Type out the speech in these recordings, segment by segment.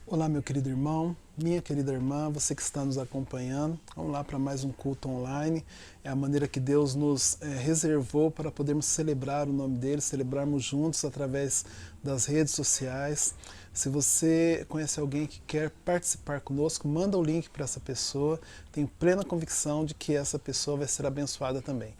Olá, meu querido irmão, minha querida irmã, você que está nos acompanhando. Vamos lá para mais um culto online. É a maneira que Deus nos reservou para podermos celebrar o nome dele, celebrarmos juntos através das redes sociais. Se você conhece alguém que quer participar conosco, manda o link para essa pessoa. Tenho plena convicção de que essa pessoa vai ser abençoada também.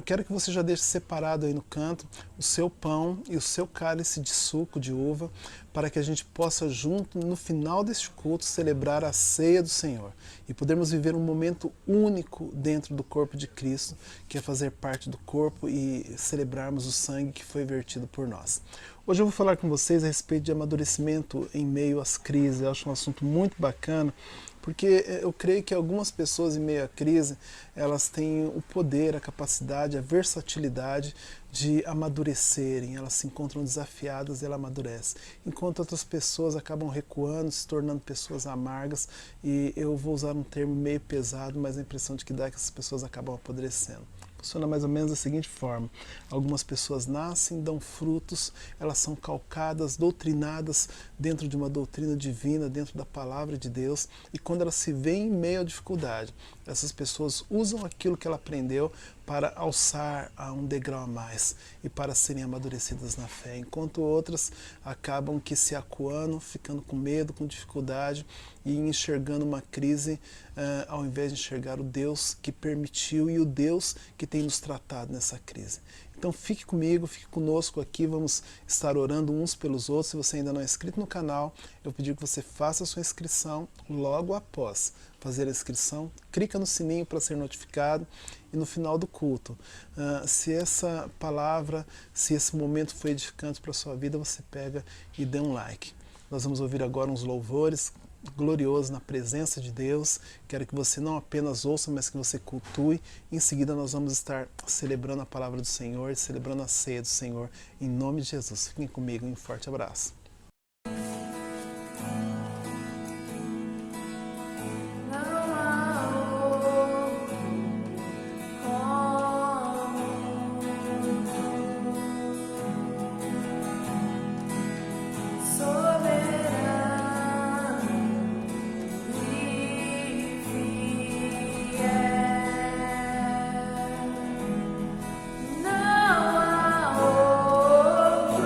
Quero que você já deixe separado aí no canto o seu pão e o seu cálice de suco de uva, para que a gente possa junto, no final deste culto, celebrar a ceia do Senhor e podermos viver um momento único dentro do corpo de Cristo, que é fazer parte do corpo e celebrarmos o sangue que foi vertido por nós. Hoje eu vou falar com vocês a respeito de amadurecimento em meio às crises. Eu acho um assunto muito bacana, porque eu creio que algumas pessoas em meio à crise, elas têm o poder, a capacidade, a versatilidade de amadurecerem, elas se encontram desafiadas e ela amadurece. Enquanto outras pessoas acabam recuando, se tornando pessoas amargas, e eu vou usar um termo meio pesado, mas a impressão de que dá é que essas pessoas acabam apodrecendo. Funciona mais ou menos da seguinte forma: algumas pessoas nascem, dão frutos, elas são calcadas, doutrinadas dentro de uma doutrina divina, dentro da palavra de Deus, e quando elas se veem em meio à dificuldade, essas pessoas usam aquilo que ela aprendeu para alçar a um degrau a mais e para serem amadurecidas na fé, enquanto outras acabam que se acuando, ficando com medo, com dificuldade e enxergando uma crise ao invés de enxergar o Deus que permitiu e o Deus que tem nos tratado nessa crise. Então fique comigo, fique conosco aqui, vamos estar orando uns pelos outros. Se você ainda não é inscrito no canal, eu pedi que você faça a sua inscrição logo após fazer a inscrição. Clica no sininho para ser notificado e no final do culto, se essa palavra, se esse momento foi edificante para a sua vida, você pega e dê um like. Nós vamos ouvir agora uns louvores gloriosos na presença de Deus. Quero que você não apenas ouça, mas que você cultue. Em seguida nós vamos estar celebrando a palavra do Senhor, celebrando a ceia do Senhor, em nome de Jesus. Fiquem comigo, um forte abraço. Não há outro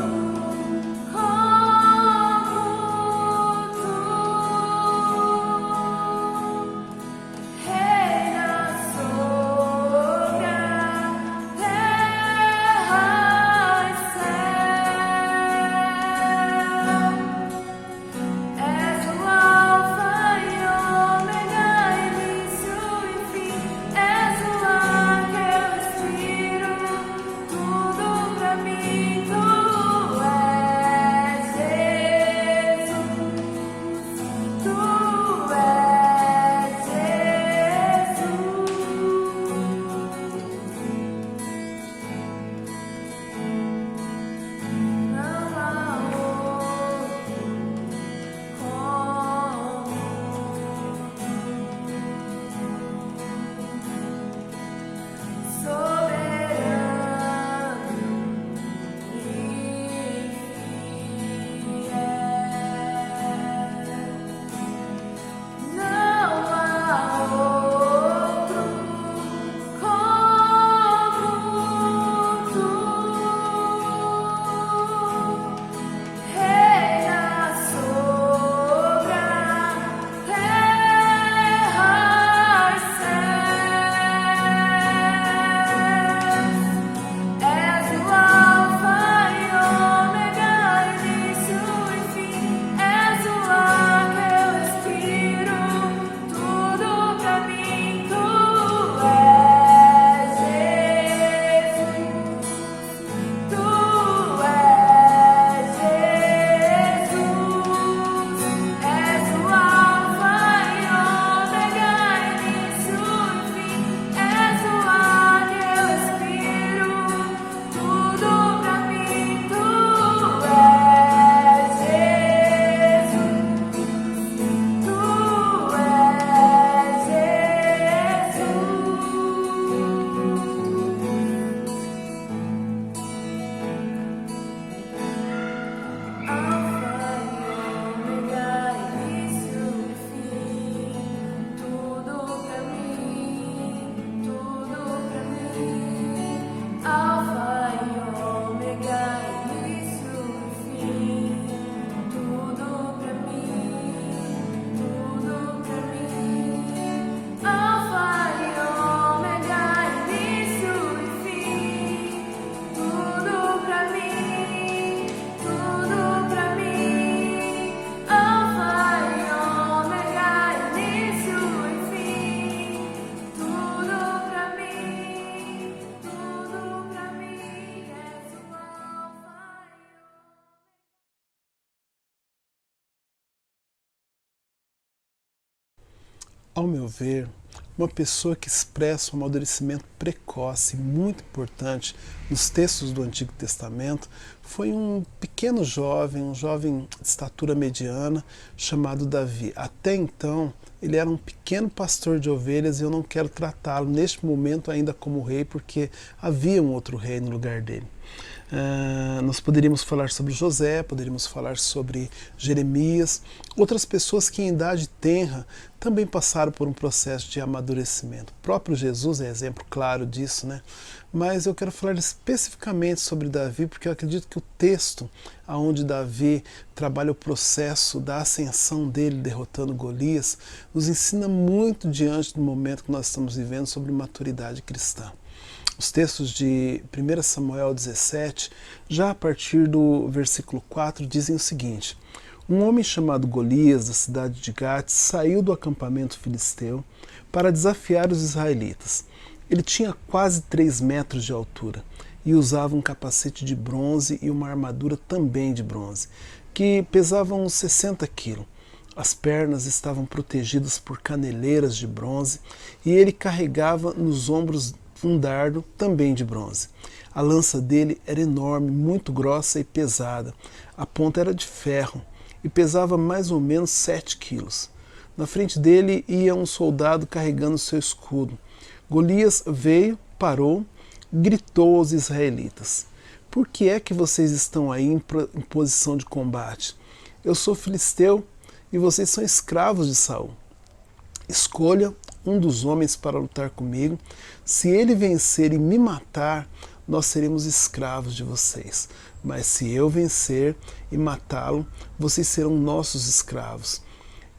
Ao meu ver, uma pessoa que expressa um amadurecimento precoce, muito importante, nos textos do Antigo Testamento, foi um pequeno jovem, um jovem de estatura mediana, chamado Davi. Até então, ele era um pequeno pastor de ovelhas e eu não quero tratá-lo neste momento ainda como rei, porque havia um outro rei no lugar dele. Nós poderíamos falar sobre José, poderíamos falar sobre Jeremias, outras pessoas que em idade tenra também passaram por um processo de amadurecimento. O próprio Jesus é exemplo claro disso, né? Mas eu quero falar especificamente sobre Davi, porque eu acredito que o texto onde Davi trabalha o processo da ascensão dele derrotando Golias nos ensina muito diante do momento que nós estamos vivendo sobre maturidade cristã. Os textos de 1 Samuel 17, já a partir do versículo 4, dizem o seguinte: um homem chamado Golias, da cidade de Gate, saiu do acampamento filisteu para desafiar os israelitas. Ele tinha quase 3 metros de altura e usava um capacete de bronze e uma armadura também de bronze, que pesava uns 60 quilos. As pernas estavam protegidas por caneleiras de bronze e ele carregava nos ombros um dardo também de bronze. A lança dele era enorme, muito grossa e pesada. A ponta era de ferro e pesava mais ou menos 7 quilos. Na frente dele ia um soldado carregando seu escudo. Golias veio, parou, gritou aos israelitas: por que é que vocês estão aí em posição de combate? Eu sou filisteu e vocês são escravos de Saul. Escolha um dos homens para lutar comigo. Se ele vencer e me matar, nós seremos escravos de vocês. Mas se eu vencer e matá-lo, vocês serão nossos escravos.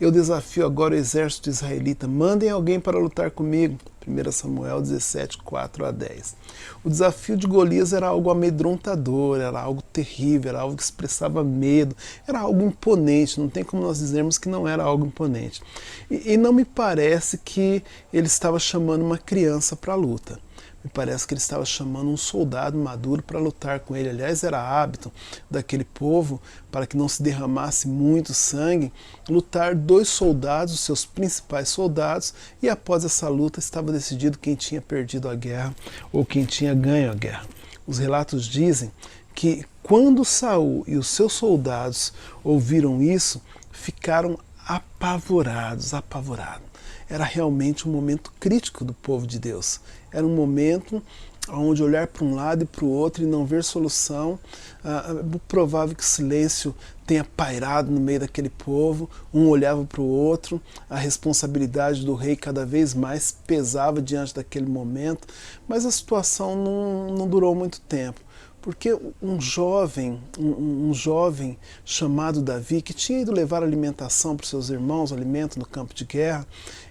Eu desafio agora o exército israelita: mandem alguém para lutar comigo. 1 Samuel 17, 4 a 10. O desafio de Golias era algo amedrontador, era algo terrível, era algo que expressava medo, era algo imponente, não tem como nós dizermos que não era algo imponente. E não me parece que ele estava chamando uma criança para a luta. Me parece que ele estava chamando um soldado maduro para lutar com ele. Aliás, era hábito daquele povo, para que não se derramasse muito sangue, lutar 2 soldados, os seus principais soldados, e após essa luta estava decidido quem tinha perdido a guerra ou quem tinha ganho a guerra. Os relatos dizem que quando Saul e os seus soldados ouviram isso, ficaram apavorados. Era realmente um momento crítico do povo de Deus. Era um momento onde olhar para um lado e para o outro e não ver solução. É provável que o silêncio tenha pairado no meio daquele povo. Um olhava para o outro, a responsabilidade do rei cada vez mais pesava diante daquele momento, mas a situação não durou muito tempo. Porque um jovem chamado Davi, que tinha ido levar alimentação para os seus irmãos, alimento no campo de guerra,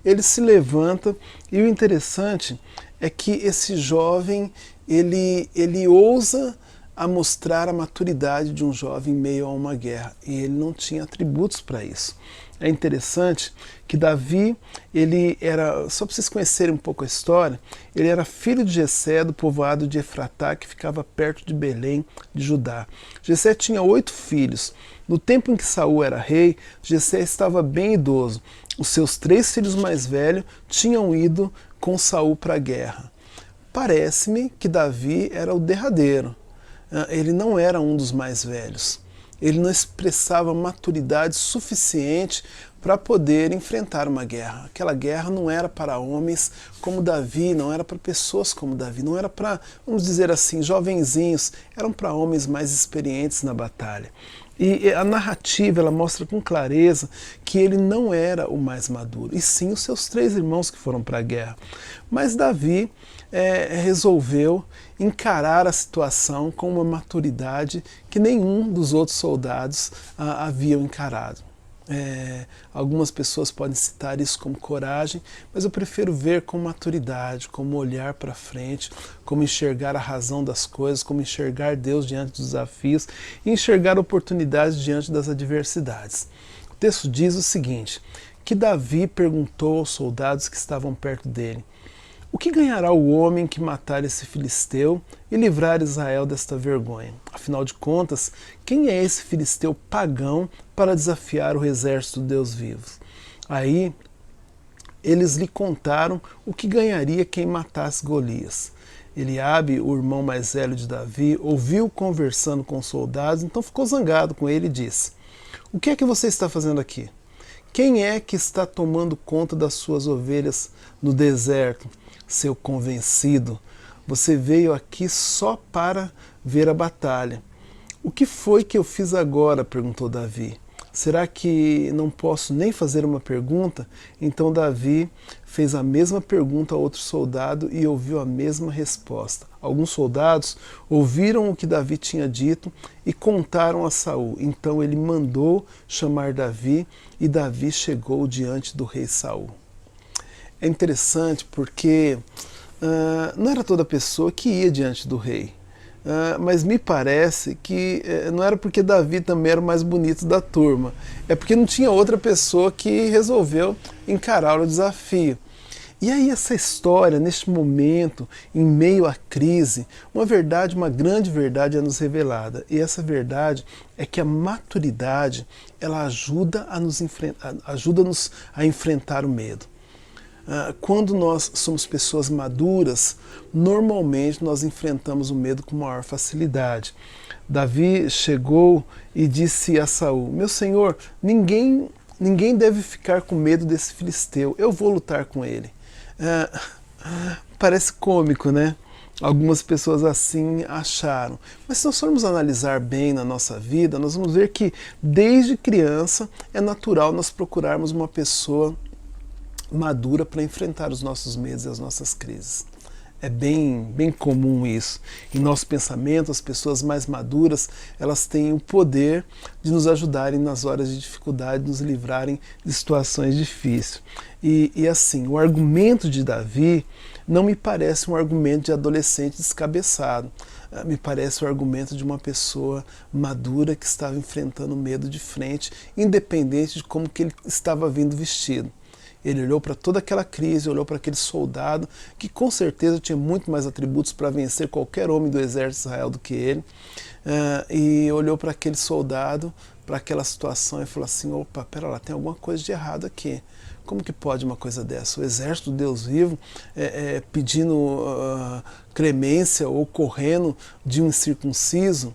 ele se levanta, e o interessante é que esse jovem, ele ousa a mostrar a maturidade de um jovem em meio a uma guerra, e ele não tinha atributos para isso. É interessante que Davi, ele era, só para vocês conhecerem um pouco a história, ele era filho de Jessé, do povoado de Efratá, que ficava perto de Belém, de Judá. Jessé tinha 8 filhos. No tempo em que Saul era rei, Jessé estava bem idoso. Os seus 3 filhos mais velhos tinham ido com Saul para a guerra. Parece-me que Davi era o derradeiro. Ele não era um dos mais velhos. Ele não expressava maturidade suficiente para poder enfrentar uma guerra. Aquela guerra não era para homens como Davi, não era para pessoas como Davi, não era para, vamos dizer assim, jovenzinhos, eram para homens mais experientes na batalha. E a narrativa, ela mostra com clareza que ele não era o mais maduro, e sim os seus 3 irmãos que foram para a guerra. Mas Davi resolveu encarar a situação com uma maturidade que nenhum dos outros soldados haviam encarado. Algumas pessoas podem citar isso como coragem, mas eu prefiro ver com maturidade, como olhar para frente, como enxergar a razão das coisas, como enxergar Deus diante dos desafios e enxergar oportunidades diante das adversidades. O texto diz o seguinte, que Davi perguntou aos soldados que estavam perto dele: o que ganhará o homem que matar esse filisteu e livrar Israel desta vergonha? Afinal de contas, quem é esse filisteu pagão para desafiar o exército de Deus vivo? Aí eles lhe contaram o que ganharia quem matasse Golias. Eliabe, o irmão mais velho de Davi, ouviu conversando com os soldados, então ficou zangado com ele e disse: o que é que você está fazendo aqui? Quem é que está tomando conta das suas ovelhas no deserto? Seu convencido, você veio aqui só para ver a batalha. O que foi que eu fiz agora? Perguntou Davi. Será que não posso nem fazer uma pergunta? Então Davi fez a mesma pergunta a outro soldado e ouviu a mesma resposta. Alguns soldados ouviram o que Davi tinha dito e contaram a Saul. Então ele mandou chamar Davi e Davi chegou diante do rei Saul. É interessante porque não era toda pessoa que ia diante do rei. Mas me parece que não era porque Davi também era o mais bonito da turma, é porque não tinha outra pessoa que resolveu encarar o desafio. E aí essa história, neste momento, em meio à crise, uma grande verdade é nos revelada. E essa verdade é que a maturidade, ela ajuda-nos a enfrentar o medo. Quando nós somos pessoas maduras, normalmente nós enfrentamos o medo com maior facilidade. Davi chegou e disse a Saul: meu senhor, ninguém deve ficar com medo desse filisteu, eu vou lutar com ele. Parece cômico, né? Algumas pessoas assim acharam. Mas se nós formos analisar bem na nossa vida, nós vamos ver que desde criança é natural nós procurarmos uma pessoa madura para enfrentar os nossos medos e as nossas crises. É bem comum isso. Em nosso pensamento, as pessoas mais maduras, elas têm o poder de nos ajudarem nas horas de dificuldade, nos livrarem de situações difíceis. E assim, o argumento de Davi não me parece um argumento de adolescente descabeçado. Me parece o argumento de uma pessoa madura que estava enfrentando o medo de frente, independente de como que ele estava vindo vestido. Ele olhou para toda aquela crise, olhou para aquele soldado, que com certeza tinha muito mais atributos para vencer qualquer homem do exército de Israel do que ele, e olhou para aquele soldado, para aquela situação e falou assim: opa, pera lá, tem alguma coisa de errado aqui. Como que pode uma coisa dessa? O exército do Deus vivo pedindo clemência ou correndo de um incircunciso?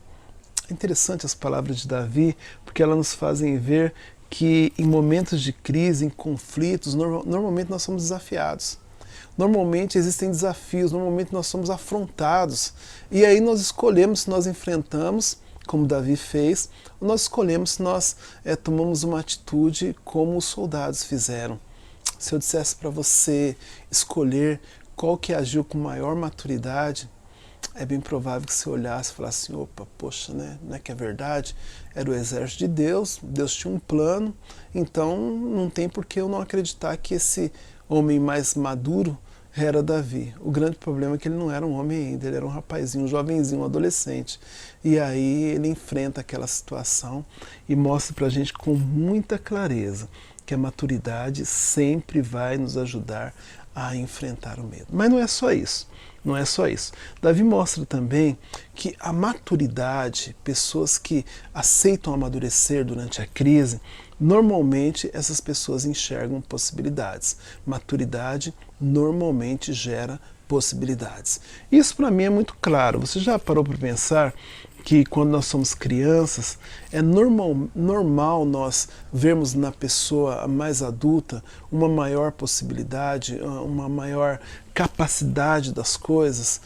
É interessante as palavras de Davi, porque elas nos fazem ver que em momentos de crise, em conflitos, normalmente nós somos desafiados. Normalmente existem desafios, normalmente nós somos afrontados. E aí nós escolhemos se nós enfrentamos, como Davi fez, ou nós escolhemos se nós tomamos uma atitude como os soldados fizeram. Se eu dissesse para você escolher qual que agiu com maior maturidade, é bem provável que você olhasse e falasse assim: opa, poxa, né? Não é que é verdade? Era o exército de Deus, Deus tinha um plano, então não tem por que eu não acreditar que esse homem mais maduro era Davi. O grande problema é que ele não era um homem ainda, ele era um rapazinho, um jovenzinho, um adolescente. E aí ele enfrenta aquela situação e mostra pra gente com muita clareza que a maturidade sempre vai nos ajudar a enfrentar o medo. Mas não é só isso. Não é só isso. Davi mostra também que a maturidade, pessoas que aceitam amadurecer durante a crise, normalmente essas pessoas enxergam possibilidades. Maturidade normalmente gera possibilidades. Isso para mim é muito claro. Você já parou para pensar que quando nós somos crianças, é normal nós vermos na pessoa mais adulta uma maior possibilidade, uma maior capacidade das coisas?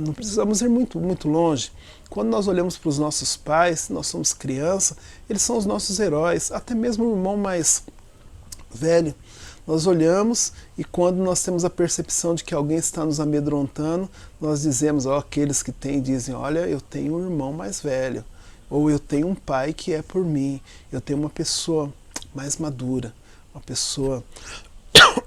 Não precisamos ir muito longe. Quando nós olhamos para os nossos pais, nós somos criança, eles são os nossos heróis, até mesmo o irmão mais velho. Nós olhamos e quando nós temos a percepção de que alguém está nos amedrontando, nós dizemos, aqueles que têm dizem: olha, eu tenho um irmão mais velho, ou eu tenho um pai que é por mim, eu tenho uma pessoa mais madura, uma pessoa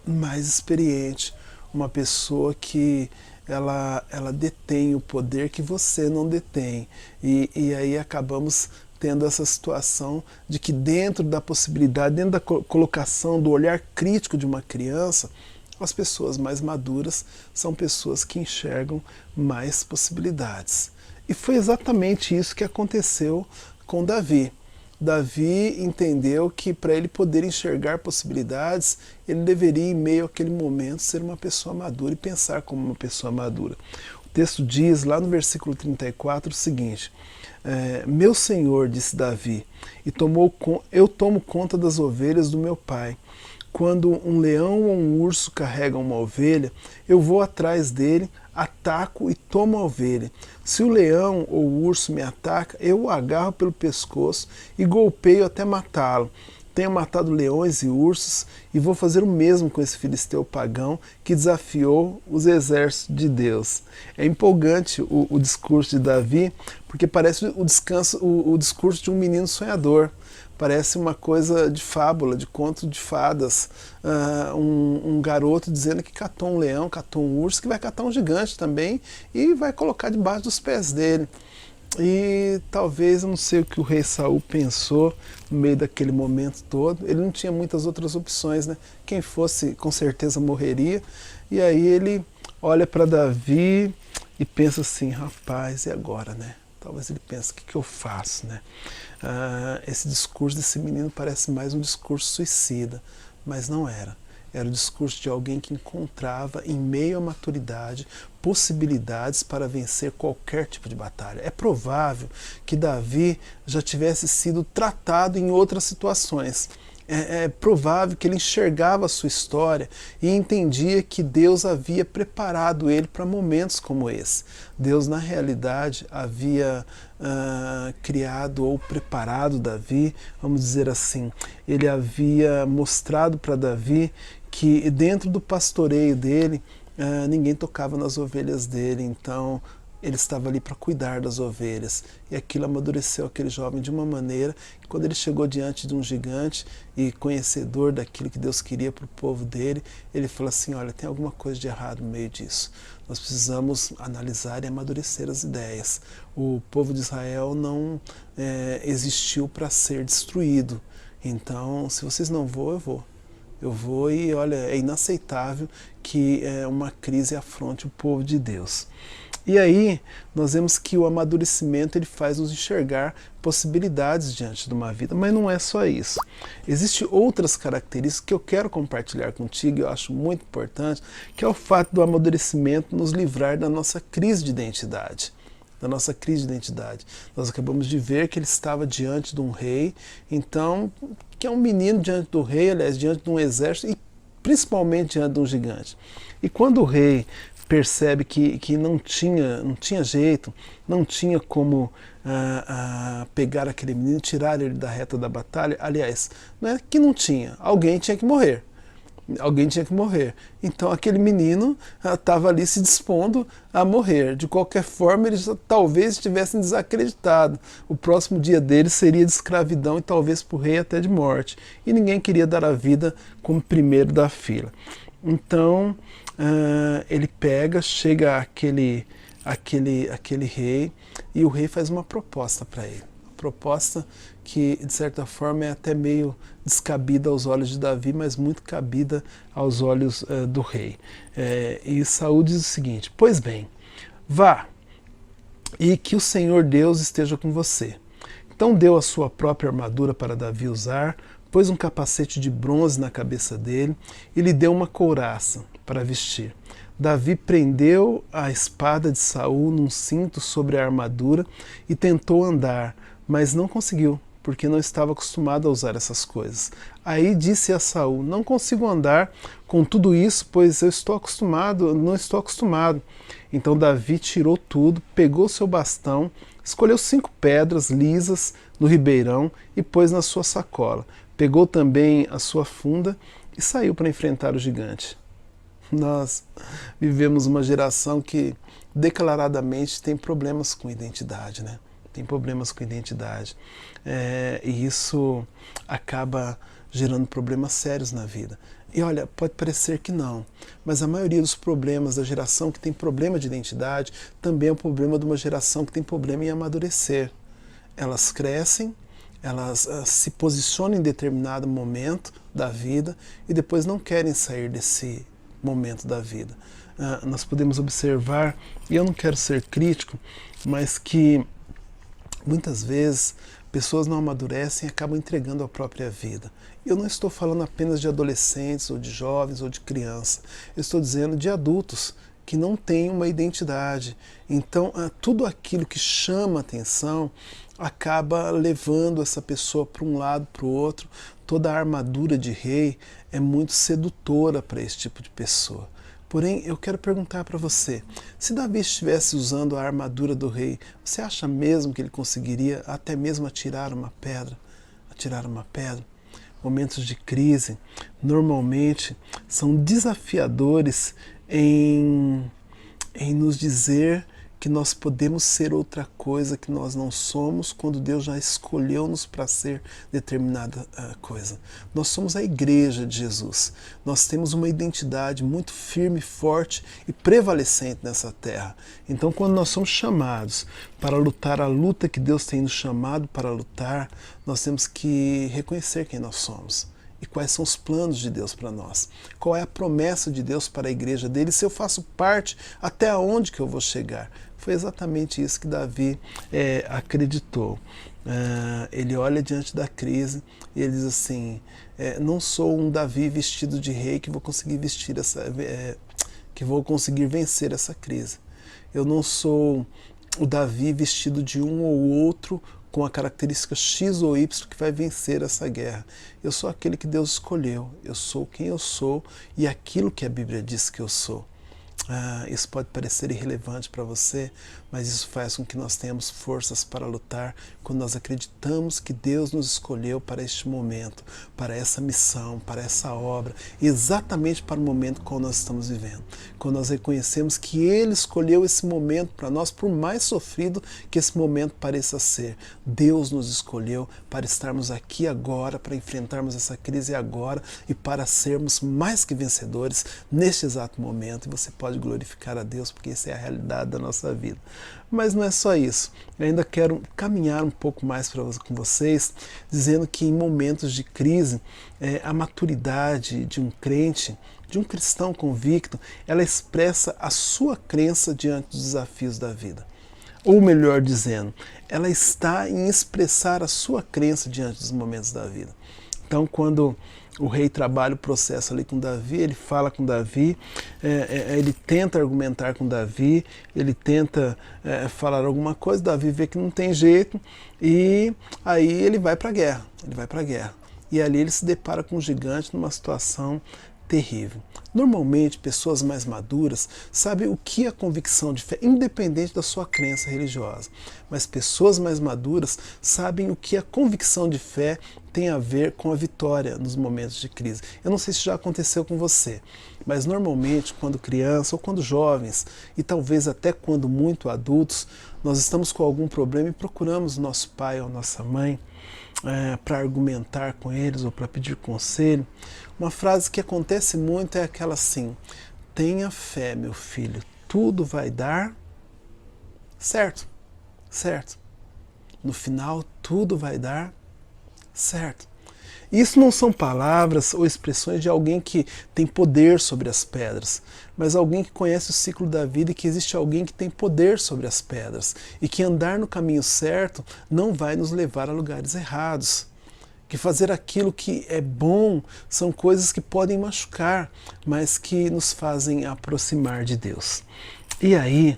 mais experiente, uma pessoa que ela detém o poder que você não detém. E aí acabamos tendo essa situação de que dentro da possibilidade, dentro da colocação do olhar crítico de uma criança, as pessoas mais maduras são pessoas que enxergam mais possibilidades. E foi exatamente isso que aconteceu com Davi. Davi entendeu que para ele poder enxergar possibilidades, ele deveria, em meio àquele momento, ser uma pessoa madura e pensar como uma pessoa madura. O texto diz, lá no versículo 34, o seguinte: meu Senhor, disse Davi, eu tomo conta das ovelhas do meu pai. Quando um leão ou um urso carrega uma ovelha, eu vou atrás dele, ataco e tomo a ovelha. Se o leão ou o urso me ataca, eu o agarro pelo pescoço e golpeio até matá-lo. Tenho matado leões e ursos e vou fazer o mesmo com esse filisteu pagão que desafiou os exércitos de Deus. É empolgante o discurso de Davi, porque parece o discurso de um menino sonhador. Parece uma coisa de fábula, de conto de fadas. Um garoto dizendo que catou um leão, catou um urso, que vai catar um gigante também e vai colocar debaixo dos pés dele. E talvez, eu não sei o que o rei Saul pensou no meio daquele momento todo. Ele não tinha muitas outras opções, né? Quem fosse, com certeza morreria. E aí ele olha para Davi e pensa assim: rapaz, e agora, né? Talvez ele pense: o que eu faço, né? Esse discurso desse menino parece mais um discurso suicida, mas não era. Era o discurso de alguém que encontrava, em meio à maturidade, possibilidades para vencer qualquer tipo de batalha. É provável que Davi já tivesse sido tratado em outras situações. É provável que ele enxergava a sua história e entendia que Deus havia preparado ele para momentos como esse. Deus, na realidade, havia criado ou preparado Davi, vamos dizer assim. Ele havia mostrado para Davi que dentro do pastoreio dele, ninguém tocava nas ovelhas dele, então ele estava ali para cuidar das ovelhas. E aquilo amadureceu aquele jovem de uma maneira que, quando ele chegou diante de um gigante e conhecedor daquilo que Deus queria para o povo dele, ele falou assim: olha, tem alguma coisa de errado no meio disso. Nós precisamos analisar e amadurecer as ideias. O povo de Israel não existiu para ser destruído. Então, se vocês não vão, eu vou. Eu vou e, olha, é inaceitável que uma crise afronte o povo de Deus. E aí nós vemos que o amadurecimento ele faz nos enxergar possibilidades diante de uma vida, mas não é só isso. Existem outras características que eu quero compartilhar contigo e eu acho muito importante, que é o fato do amadurecimento nos livrar da nossa crise de identidade. Da nossa crise de identidade. Nós acabamos de ver que ele estava diante de um rei, então, que é um menino diante do rei, aliás, diante de um exército e principalmente diante de um gigante. E quando o rei percebe que não tinha jeito, não tinha como pegar aquele menino, tirar ele da reta da batalha, aliás, não é que não tinha, alguém tinha que morrer. Alguém tinha que morrer. Então aquele menino estava ali se dispondo a morrer. De qualquer forma, eles talvez estivessem desacreditados. O próximo dia dele seria de escravidão e talvez por rei até de morte. E ninguém queria dar a vida como primeiro da fila. Então ele chega àquele rei e o rei faz uma proposta para ele. Proposta que, de certa forma, é até meio descabida aos olhos de Davi, mas muito cabida aos olhos do rei. E Saul diz o seguinte: pois bem, vá, e que o Senhor Deus esteja com você. Então deu a sua própria armadura para Davi usar, pôs um capacete de bronze na cabeça dele e lhe deu uma couraça para vestir. Davi prendeu a espada de Saul num cinto sobre a armadura e tentou andar, mas não conseguiu, porque não estava acostumado a usar essas coisas. Aí disse a Saul: não consigo andar com tudo isso, pois eu não estou acostumado. Então Davi tirou tudo, pegou seu bastão, escolheu 5 pedras lisas no ribeirão e pôs na sua sacola. Pegou também a sua funda e saiu para enfrentar o gigante. Nós vivemos uma geração que declaradamente tem problemas com identidade, né? Tem problemas com identidade. E isso acaba gerando problemas sérios na vida. E olha, pode parecer que não, mas a maioria dos problemas da geração que tem problema de identidade também é um problema de uma geração que tem problema em amadurecer. Elas crescem, elas se posicionam em determinado momento da vida e depois não querem sair desse momento da vida. Nós podemos observar, e eu não quero ser crítico, mas que muitas vezes Pessoas não amadurecem e acabam entregando a própria vida. Eu não estou falando apenas de adolescentes, ou de jovens, ou de crianças. Eu estou dizendo de adultos que não têm uma identidade. Então, tudo aquilo que chama atenção acaba levando essa pessoa para um lado, para o outro. Toda a armadura de rei é muito sedutora para esse tipo de pessoa. Porém, eu quero perguntar para você, se Davi estivesse usando a armadura do rei, você acha mesmo que ele conseguiria até mesmo atirar uma pedra? Atirar uma pedra? Momentos de crise, normalmente, são desafiadores em nos dizer que nós podemos ser outra coisa que nós não somos quando Deus já escolheu-nos para ser determinada coisa. Nós somos a igreja de Jesus. Nós temos uma identidade muito firme, forte e prevalecente nessa terra. Então, quando nós somos chamados para lutar a luta que Deus tem nos chamado para lutar, nós temos que reconhecer quem nós somos. E quais são os planos de Deus para nós? Qual é a promessa de Deus para a igreja dele? Se eu faço parte, até onde que eu vou chegar? Foi exatamente isso que Davi acreditou. Ele olha diante da crise e ele diz assim, não sou um Davi vestido de rei que vou conseguir vencer essa crise. Eu não sou o Davi vestido de um ou outro com a característica X ou Y que vai vencer essa guerra. Eu sou aquele que Deus escolheu, eu sou quem eu sou e aquilo que a Bíblia diz que eu sou. Isso pode parecer irrelevante para você, mas isso faz com que nós tenhamos forças para lutar quando nós acreditamos que Deus nos escolheu para este momento, para essa missão, para essa obra, exatamente para o momento qual nós estamos vivendo. Quando nós reconhecemos que Ele escolheu esse momento para nós, por mais sofrido que esse momento pareça ser, Deus nos escolheu para estarmos aqui agora, para enfrentarmos essa crise agora e para sermos mais que vencedores neste exato momento. E você pode glorificar a Deus, porque essa é a realidade da nossa vida. Mas não é só isso. Eu ainda quero caminhar um pouco mais com vocês, dizendo que em momentos de crise, a maturidade de um crente, de um cristão convicto, ela expressa a sua crença diante dos desafios da vida. Ou melhor dizendo, ela está em expressar a sua crença diante dos momentos da vida. Então, quando o rei trabalha o processo ali com Davi, ele fala com Davi, ele tenta argumentar com Davi, ele tenta falar alguma coisa, Davi vê que não tem jeito e aí ele vai para a guerra, E ali ele se depara com um gigante numa situação terrível. Normalmente, pessoas mais maduras sabem o que é convicção de fé, independente da sua crença religiosa. Mas pessoas mais maduras sabem o que a convicção de fé tem a ver com a vitória nos momentos de crise. Eu não sei se já aconteceu com você, mas normalmente, quando criança ou quando jovens, e talvez até quando muito adultos, nós estamos com algum problema e procuramos nosso pai ou nossa mãe para argumentar com eles ou para pedir conselho. Uma frase que acontece muito é aquela assim: tenha fé, meu filho, tudo vai dar certo. Certo. No final, tudo vai dar certo. Isso não são palavras ou expressões de alguém que tem poder sobre as pedras, mas alguém que conhece o ciclo da vida e que existe alguém que tem poder sobre as pedras e que andar no caminho certo não vai nos levar a lugares errados. Que fazer aquilo que é bom são coisas que podem machucar, mas que nos fazem aproximar de Deus. E aí,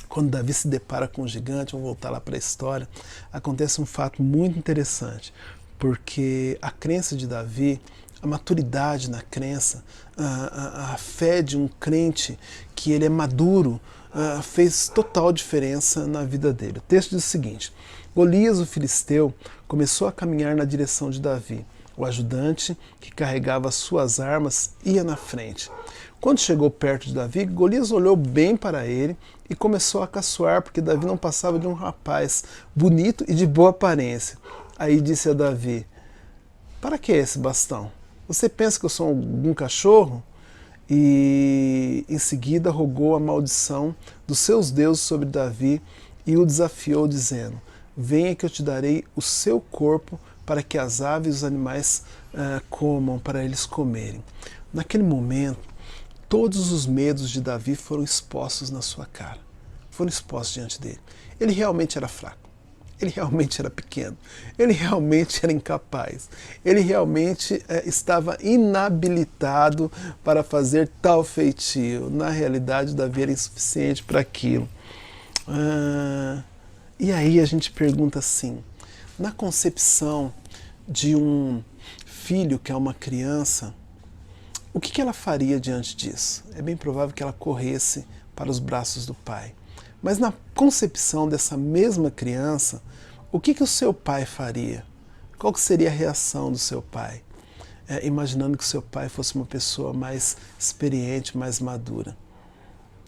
quando Davi se depara com o gigante, vou voltar lá para a história, acontece um fato muito interessante, porque a crença de Davi, a maturidade na crença, a fé de um crente que ele é maduro, fez total diferença na vida dele. O texto diz o seguinte: Golias, o filisteu, começou a caminhar na direção de Davi. O ajudante, que carregava suas armas, ia na frente. Quando chegou perto de Davi, Golias olhou bem para ele e começou a caçoar, porque Davi não passava de um rapaz bonito e de boa aparência. Aí disse a Davi: para que esse bastão? Você pensa que eu sou algum cachorro? E em seguida rogou a maldição dos seus deuses sobre Davi e o desafiou, dizendo: venha que eu te darei o seu corpo para que as aves e os animais comam, para eles comerem. Naquele momento, todos os medos de Davi foram expostos na sua cara. Foram expostos diante dele. Ele realmente era fraco. Ele realmente era pequeno, ele realmente era incapaz, ele realmente estava inabilitado para fazer tal feitio. Na realidade, Davi era insuficiente para aquilo. E aí a gente pergunta assim, na concepção de um filho que é uma criança, o que ela faria diante disso? É bem provável que ela corresse para os braços do pai. Mas na concepção dessa mesma criança, o que o seu pai faria? Qual que seria a reação do seu pai? Imaginando que o seu pai fosse uma pessoa mais experiente, mais madura.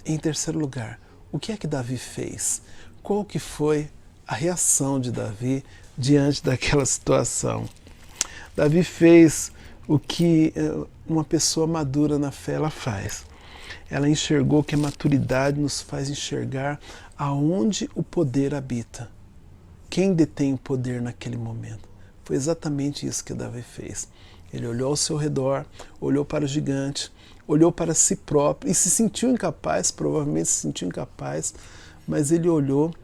Em terceiro lugar, o que é que Davi fez? Qual que foi a reação de Davi diante daquela situação? Davi fez o que uma pessoa madura na fé ela faz. Ela enxergou que a maturidade nos faz enxergar aonde o poder habita. Quem detém o poder naquele momento? Foi exatamente isso que Davi fez. Ele olhou ao seu redor, olhou para o gigante, olhou para si próprio e se sentiu incapaz, provavelmente se sentiu incapaz, mas ele olhou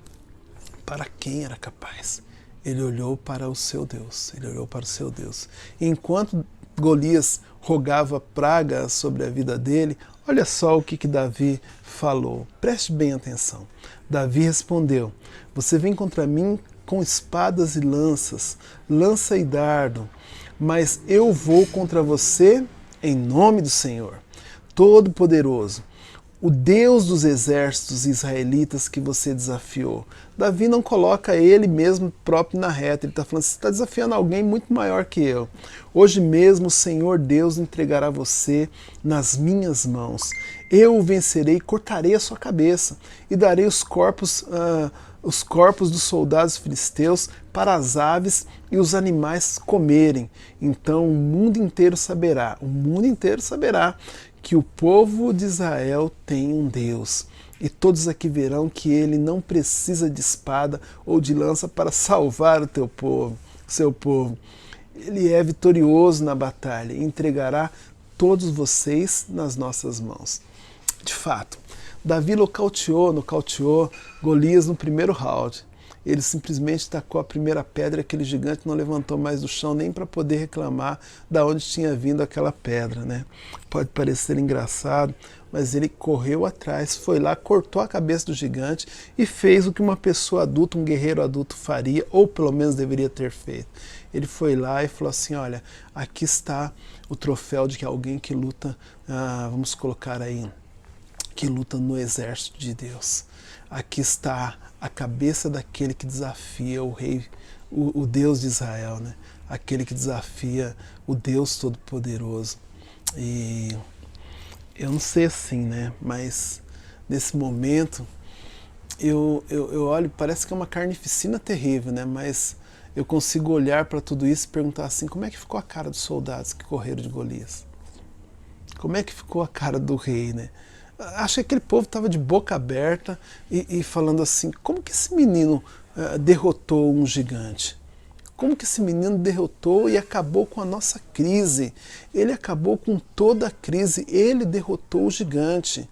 para quem era capaz. Ele olhou para o seu Deus, ele olhou para o seu Deus. E enquanto Golias rogava praga sobre a vida dele, olha só o que Davi falou. Preste bem atenção. Davi respondeu: você vem contra mim com espadas e lanças, lança e dardo, mas eu vou contra você em nome do Senhor, Todo-Poderoso, o Deus dos exércitos israelitas que você desafiou. Davi não coloca ele mesmo próprio na reta, ele está falando, você está desafiando alguém muito maior que eu. Hoje mesmo o Senhor Deus entregará você nas minhas mãos. Eu o vencerei, cortarei a sua cabeça e darei os corpos dos soldados filisteus para as aves e os animais comerem. Então o mundo inteiro saberá que o povo de Israel tem um Deus. E todos aqui verão que ele não precisa de espada ou de lança para salvar o teu povo, seu povo. Ele é vitorioso na batalha e entregará todos vocês nas nossas mãos. De fato, Davi nocauteou Golias no primeiro round. Ele simplesmente tacou a primeira pedra e aquele gigante não levantou mais do chão nem para poder reclamar de onde tinha vindo aquela pedra, né? Pode parecer engraçado, mas ele correu atrás, foi lá, cortou a cabeça do gigante e fez o que uma pessoa adulta, um guerreiro adulto faria, ou pelo menos deveria ter feito. Ele foi lá e falou assim, olha, aqui está o troféu de que alguém que luta, vamos colocar aí, que luta no exército de Deus. Aqui está a cabeça daquele que desafia o rei, o Deus de Israel, né? Aquele que desafia o Deus Todo-Poderoso. E eu não sei assim, né? Mas nesse momento eu olho, parece que é uma carnificina terrível, né? Mas eu consigo olhar para tudo isso e perguntar assim, como é que ficou a cara dos soldados que correram de Golias? Como é que ficou a cara do rei, né? Acho que aquele povo estava de boca aberta e falando assim, como que esse menino derrotou um gigante? Como que esse menino derrotou e acabou com a nossa crise? Ele acabou com toda a crise, ele derrotou o gigante.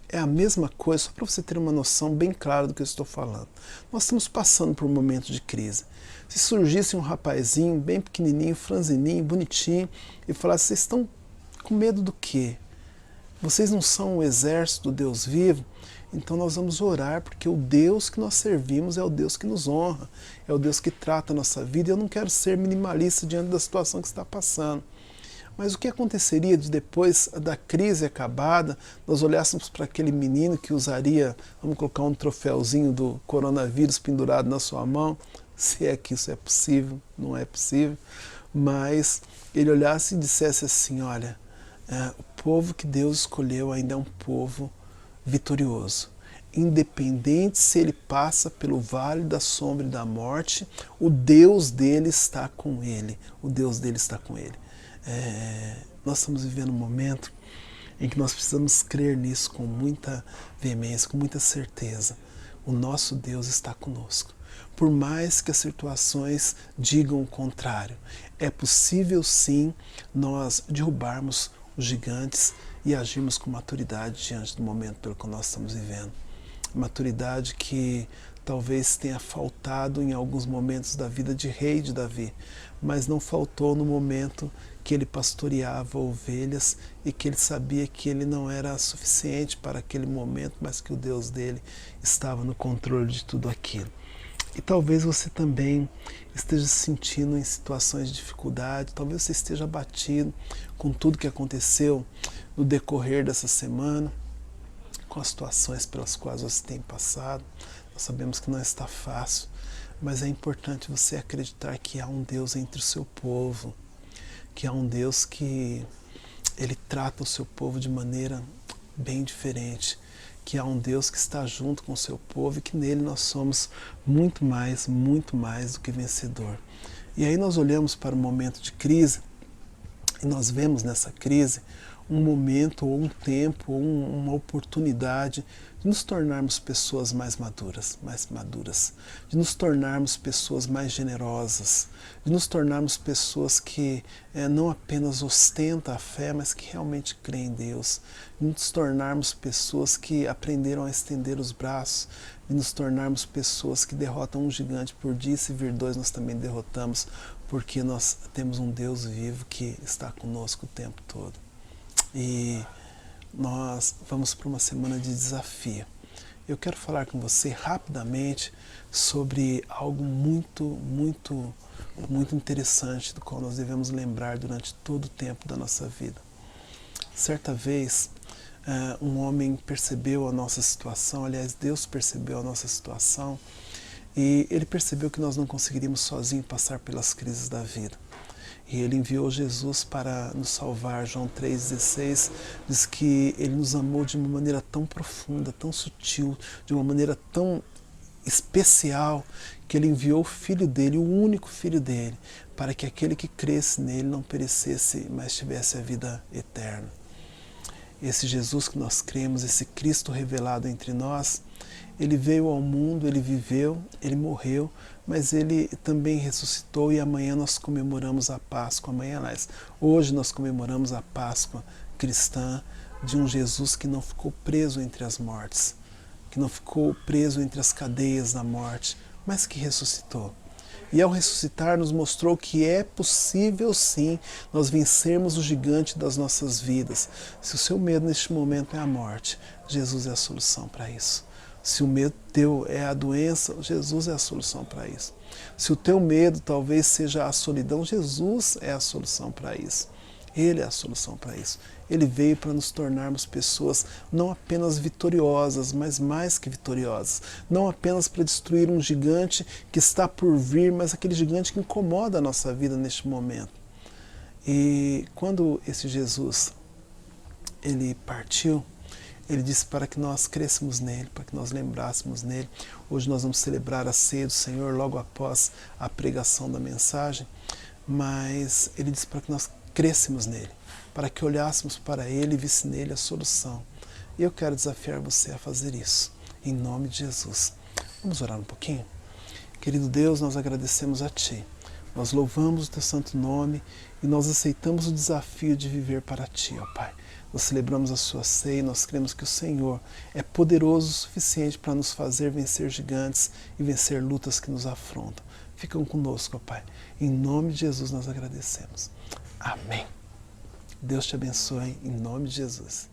É a mesma coisa, só para você ter uma noção bem clara do que eu estou falando. Nós estamos passando por um momento de crise. Se surgisse um rapazinho bem pequenininho, franzininho, bonitinho, e falasse, vocês estão com medo do quê? Vocês não são o exército do Deus vivo? Então nós vamos orar, porque o Deus que nós servimos é o Deus que nos honra, é o Deus que trata a nossa vida, e eu não quero ser minimalista diante da situação que está passando. Mas o que aconteceria de depois da crise acabada, nós olhássemos para aquele menino que usaria, vamos colocar um troféuzinho do coronavírus pendurado na sua mão, se é que isso é possível, não é possível, mas ele olhasse e dissesse assim, olha, o povo que Deus escolheu ainda é um povo vitorioso. Independente se ele passa pelo vale da sombra e da morte, o Deus dele está com ele. O Deus dele está com ele. Nós estamos vivendo um momento em que nós precisamos crer nisso com muita veemência, com muita certeza. O nosso Deus está conosco. Por mais que as situações digam o contrário, é possível sim nós derrubarmos os gigantes e agirmos com maturidade diante do momento pelo que nós estamos vivendo. Maturidade que talvez tenha faltado em alguns momentos da vida de rei de Davi, mas não faltou no momento que ele pastoreava ovelhas e que ele sabia que ele não era suficiente para aquele momento, mas que o Deus dele estava no controle de tudo aquilo. E talvez você também esteja se sentindo em situações de dificuldade, talvez você esteja abatido com tudo que aconteceu no decorrer dessa semana, com as situações pelas quais você tem passado. Nós sabemos que não está fácil, mas é importante você acreditar que há um Deus entre o seu povo, que há um Deus que ele trata o seu povo de maneira bem diferente, que há um Deus que está junto com o seu povo e que nele nós somos muito mais do que vencedor. E aí nós olhamos para o momento de crise e nós vemos nessa crise um momento ou um tempo ou uma oportunidade de nos tornarmos pessoas mais maduras, de nos tornarmos pessoas mais generosas, de nos tornarmos pessoas que não apenas ostentam a fé, mas que realmente creem em Deus, de nos tornarmos pessoas que aprenderam a estender os braços, de nos tornarmos pessoas que derrotam um gigante por dia, e se vir dois nós também derrotamos, porque nós temos um Deus vivo que está conosco o tempo todo. E nós vamos para uma semana de desafio. Eu quero falar com você rapidamente sobre algo muito interessante do qual nós devemos lembrar durante todo o tempo da nossa vida. Certa vez, um homem percebeu a nossa situação, aliás, Deus percebeu a nossa situação, e ele percebeu que nós não conseguiríamos sozinhos passar pelas crises da vida. E ele enviou Jesus para nos salvar. João 3,16 diz que ele nos amou de uma maneira tão profunda, tão sutil, de uma maneira tão especial, que ele enviou o Filho dele, o único Filho dele, para que aquele que cresce nele não perecesse, mas tivesse a vida eterna. Esse Jesus que nós cremos, esse Cristo revelado entre nós, ele veio ao mundo, ele viveu, ele morreu, mas ele também ressuscitou e amanhã nós comemoramos a Páscoa. Hoje nós comemoramos a Páscoa cristã de um Jesus que não ficou preso entre as mortes, que não ficou preso entre as cadeias da morte, mas que ressuscitou. E ao ressuscitar nos mostrou que é possível sim nós vencermos o gigante das nossas vidas. Se o seu medo neste momento é a morte, Jesus é a solução para isso. Se o medo teu é a doença, Jesus é a solução para isso. Se o teu medo talvez seja a solidão, Jesus é a solução para isso. Ele é a solução para isso. Ele veio para nos tornarmos pessoas não apenas vitoriosas, mas mais que vitoriosas. Não apenas para destruir um gigante que está por vir, mas aquele gigante que incomoda a nossa vida neste momento. E quando esse Jesus ele partiu, ele disse para que nós crescêssemos nele, para que nós lembrássemos nele. Hoje nós vamos celebrar a ceia do Senhor logo após a pregação da mensagem, mas ele disse para que nós crescêssemos nele, para que olhássemos para ele e visse nele a solução. E eu quero desafiar você a fazer isso, em nome de Jesus. Vamos orar um pouquinho? Querido Deus, nós agradecemos a Ti. Nós louvamos o Teu santo nome e nós aceitamos o desafio de viver para Ti, ó Pai. Nós celebramos a Sua ceia e nós cremos que o Senhor é poderoso o suficiente para nos fazer vencer gigantes e vencer lutas que nos afrontam. Ficam conosco, ó Pai. Em nome de Jesus nós agradecemos. Amém. Deus te abençoe em nome de Jesus.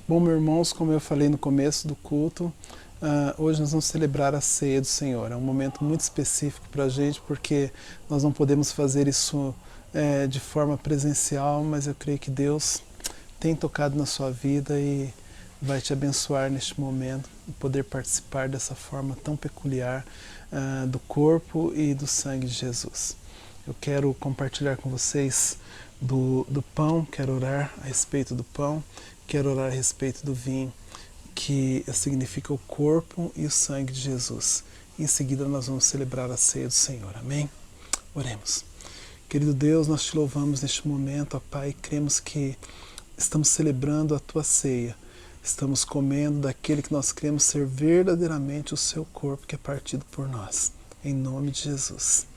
Bom, meus irmãos, como eu falei no começo do culto, hoje nós vamos celebrar a ceia do Senhor. É um momento muito específico para a gente, porque nós não podemos fazer isso de forma presencial, mas eu creio que Deus tem tocado na sua vida e vai te abençoar neste momento, e poder participar dessa forma tão peculiar do corpo e do sangue de Jesus. Eu quero compartilhar com vocês do pão, quero orar a respeito do pão, quero orar a respeito do vinho, que significa o corpo e o sangue de Jesus. Em seguida nós vamos celebrar a ceia do Senhor. Amém? Oremos. Querido Deus, nós te louvamos neste momento, ó Pai, e cremos que estamos celebrando a Tua ceia. Estamos comendo daquele que nós cremos ser verdadeiramente o Seu corpo que é partido por nós. Em nome de Jesus.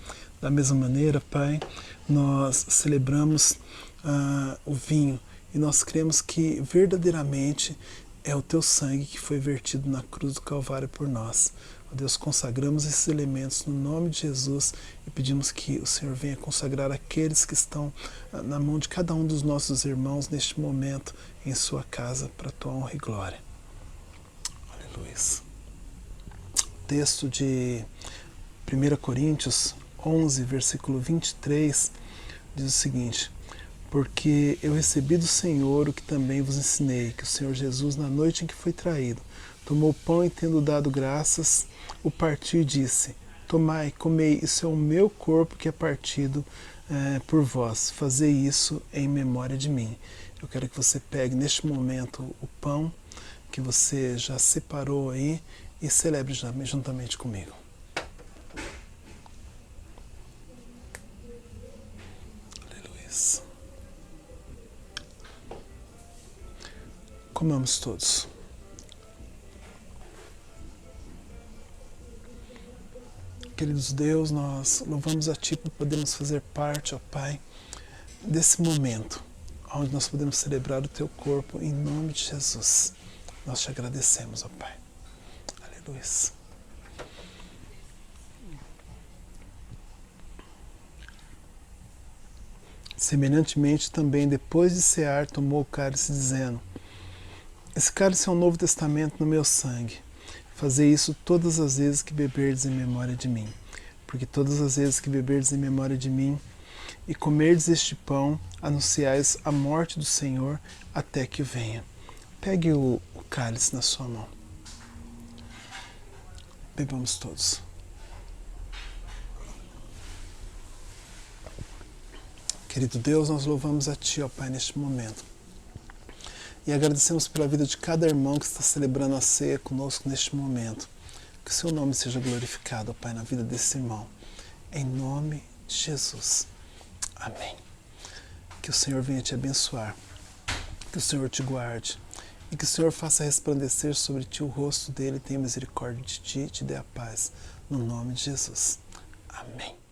Da mesma maneira, Pai, nós celebramos o vinho e nós cremos que verdadeiramente é o Teu sangue que foi vertido na cruz do Calvário por nós. Ó Deus, consagramos esses elementos no nome de Jesus e pedimos que o Senhor venha consagrar aqueles que estão na mão de cada um dos nossos irmãos neste momento em sua casa para a Tua honra e glória. Aleluia. Texto de 1 Coríntios 11, versículo 23, diz o seguinte: porque eu recebi do Senhor o que também vos ensinei, que o Senhor Jesus, na noite em que foi traído, tomou o pão e, tendo dado graças, o partiu e disse: tomai, comei, isso é o meu corpo que é partido por vós. Fazei isso em memória de mim. Eu quero que você pegue neste momento o pão que você já separou aí e celebre juntamente comigo. Aleluia. Comamos todos. Queridos Deus, nós louvamos a Ti por podermos fazer parte, ó Pai, desse momento, onde nós podemos celebrar o Teu corpo em nome de Jesus. Nós te agradecemos, ó Pai. Aleluia. Semelhantemente também, depois de cear, tomou o cálice, dizendo: esse cálice é um novo testamento no meu sangue. Fazei isso todas as vezes que beberdes em memória de mim. Porque todas as vezes que beberdes em memória de mim e comerdes este pão, anunciais a morte do Senhor até que venha. Pegue o cálice na sua mão. Bebamos todos. Querido Deus, nós louvamos a Ti, ó Pai, neste momento. E agradecemos pela vida de cada irmão que está celebrando a ceia conosco neste momento. Que o Seu nome seja glorificado, ó Pai, na vida desse irmão. Em nome de Jesus. Amém. Que o Senhor venha te abençoar. Que o Senhor te guarde. E que o Senhor faça resplandecer sobre ti o rosto dele, tenha misericórdia de ti e te dê a paz. No nome de Jesus. Amém.